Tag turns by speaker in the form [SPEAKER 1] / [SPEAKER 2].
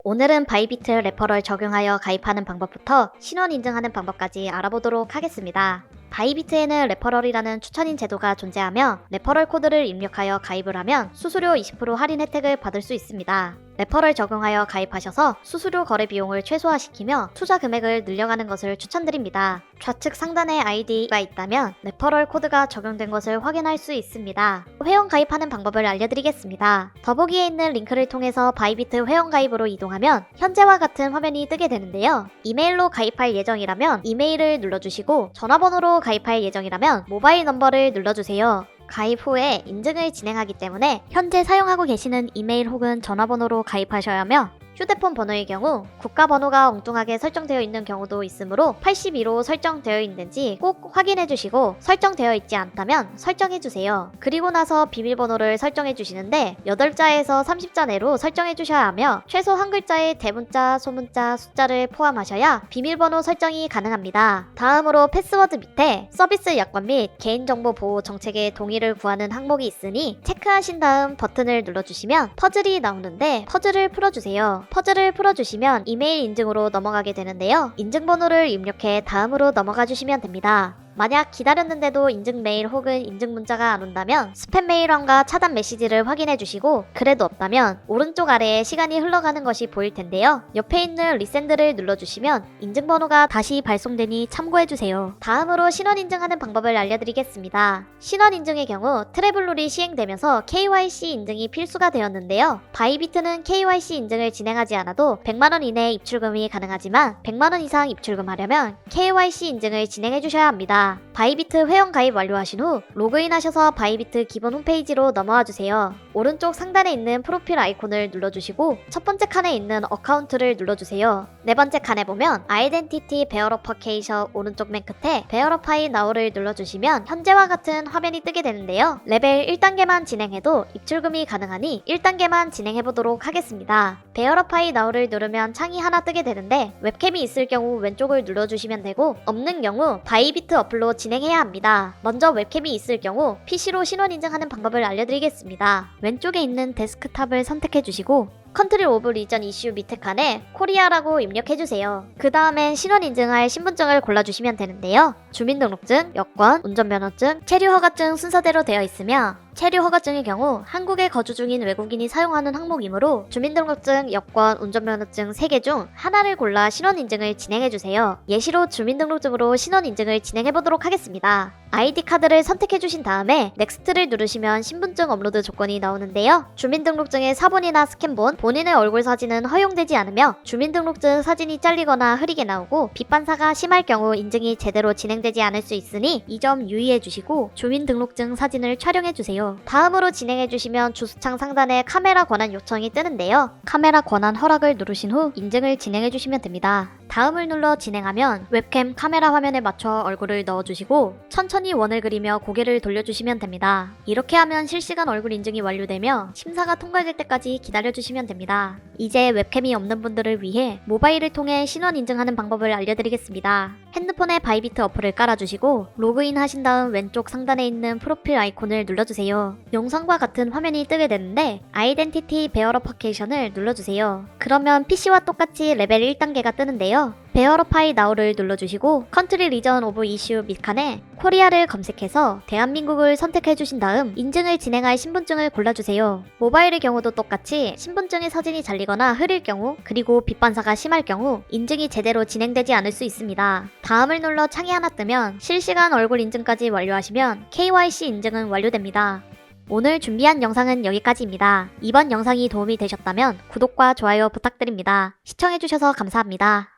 [SPEAKER 1] 오늘은 바이비트 레퍼럴 적용하여 가입하는 방법부터 신원 인증하는 방법까지 알아보도록 하겠습니다. 바이비트에는 레퍼럴이라는 추천인 제도가 존재하며 레퍼럴 코드를 입력하여 가입을 하면 수수료 20% 할인 혜택을 받을 수 있습니다. 레퍼럴 적용하여 가입하셔서 수수료 거래 비용을 최소화시키며 투자 금액을 늘려가는 것을 추천드립니다. 좌측 상단에 아이디가 있다면 레퍼럴 코드가 적용된 것을 확인할 수 있습니다. 회원 가입하는 방법을 알려드리겠습니다. 더보기에 있는 링크를 통해서 바이비트 회원 가입으로 이동하면 현재와 같은 화면이 뜨게 되는데요. 이메일로 가입할 예정이라면 이메일을 눌러주시고 전화번호로 가입할 예정이라면 모바일 넘버를 눌러주세요. 가입 후에 인증을 진행하기 때문에 현재 사용하고 계시는 이메일 혹은 전화번호로 가입하셔야 하며 휴대폰 번호의 경우 국가번호가 엉뚱하게 설정되어 있는 경우도 있으므로 82로 설정되어 있는지 꼭 확인해 주시고 설정되어 있지 않다면 설정해 주세요. 그리고 나서 비밀번호를 설정해 주시는데 8자에서 30자 내로 설정해 주셔야 하며 최소 한 글자의 대문자, 소문자, 숫자를 포함하셔야 비밀번호 설정이 가능합니다. 다음으로 패스워드 밑에 서비스 약관 및 개인정보 보호 정책의 동의를 구하는 항목이 있으니 체크하신 다음 버튼을 눌러주시면 퍼즐이 나오는데 퍼즐을 풀어주세요. 퍼즐을 풀어주시면 이메일 인증으로 넘어가게 되는데요. 인증번호를 입력해 다음으로 넘어가 주시면 됩니다. 만약 기다렸는데도 인증 메일 혹은 인증 문자가 안 온다면 스팸 메일함과 차단 메시지를 확인해 주시고 그래도 없다면 오른쪽 아래에 시간이 흘러가는 것이 보일 텐데요. 옆에 있는 리센드를 눌러주시면 인증번호가 다시 발송되니 참고해 주세요. 다음으로 신원 인증하는 방법을 알려드리겠습니다. 신원 인증의 경우 트래블룰이 시행되면서 KYC 인증이 필수가 되었는데요. 바이비트는 KYC 인증을 진행하지 않아도 100만원 이내 입출금이 가능하지만 100만원 이상 입출금하려면 KYC 인증을 진행해 주셔야 합니다. 바이비트 회원 가입 완료하신 후 로그인하셔서 바이비트 기본 홈페이지로 넘어와 주세요. 오른쪽 상단에 있는 프로필 아이콘을 눌러주시고 첫 번째 칸에 있는 어카운트를 눌러주세요. 네 번째 칸에 보면 아이덴티티 베어러퍼케이션 오른쪽 맨 끝에 베어러파이 나우를 눌러주시면 현재와 같은 화면이 뜨게 되는데요. 레벨 1단계만 진행해도 입출금이 가능하니 1단계만 진행해보도록 하겠습니다. 베어러파이 나우를 누르면 창이 하나 뜨게 되는데 웹캠이 있을 경우 왼쪽을 눌러주시면 되고 없는 경우 바이비트 어플로 진행해야 합니다. 먼저 웹캠이 있을 경우 PC로 신원 인증하는 방법을 알려드리겠습니다. 왼쪽에 있는 데스크탑을 선택해주시고 컨트리 오브 리전 이슈 밑에 칸에 코리아라고 입력해주세요. 그 다음엔 신원 인증할 신분증을 골라주시면 되는데요. 주민등록증, 여권, 운전면허증, 체류 허가증 순서대로 되어 있으며 체류 허가증의 경우 한국에 거주 중인 외국인이 사용하는 항목이므로 주민등록증, 여권, 운전면허증 3개 중 하나를 골라 신원 인증을 진행해주세요. 예시로 주민등록증으로 신원 인증을 진행해보도록 하겠습니다. 아이디 카드를 선택해주신 다음에 넥스트를 누르시면 신분증 업로드 조건이 나오는데요. 주민등록증의 사본이나 스캔본, 본인의 얼굴 사진은 허용되지 않으며 주민등록증 사진이 잘리거나 흐리게 나오고 빛 반사가 심할 경우 인증이 제대로 진행되지 않을 수 있으니 이 점 유의해주시고 주민등록증 사진을 촬영해주세요. 다음으로 진행해주시면 주소창 상단에 카메라 권한 요청이 뜨는데요. 카메라 권한 허락을 누르신 후 인증을 진행해주시면 됩니다. 다음을 눌러 진행하면 웹캠 카메라 화면에 맞춰 얼굴을 넣어주시고 천천히 원을 그리며 고개를 돌려주시면 됩니다. 이렇게 하면 실시간 얼굴 인증이 완료되며 심사가 통과될 때까지 기다려주시면 됩니다. 이제 웹캠이 없는 분들을 위해 모바일을 통해 신원 인증하는 방법을 알려드리겠습니다. 핸드폰에 바이비트 어플을 깔아주시고 로그인 하신 다음 왼쪽 상단에 있는 프로필 아이콘을 눌러주세요. 영상과 같은 화면이 뜨게 되는데 아이덴티티 베어러퍼케이션을 눌러주세요. 그러면 PC와 똑같이 레벨 1단계가 뜨는데요. 베어러파이 나우를 눌러주시고 컨트리 리전 오브 이슈 밑칸에 코리아를 검색해서 대한민국을 선택해주신 다음 인증을 진행할 신분증을 골라주세요. 모바일의 경우도 똑같이 신분증의 사진이 잘리거나 흐릴 경우 그리고 빛 반사가 심할 경우 인증이 제대로 진행되지 않을 수 있습니다. 다음을 눌러 창이 하나 뜨면 실시간 얼굴 인증까지 완료하시면 KYC 인증은 완료됩니다. 오늘 준비한 영상은 여기까지입니다. 이번 영상이 도움이 되셨다면 구독과 좋아요 부탁드립니다. 시청해주셔서 감사합니다.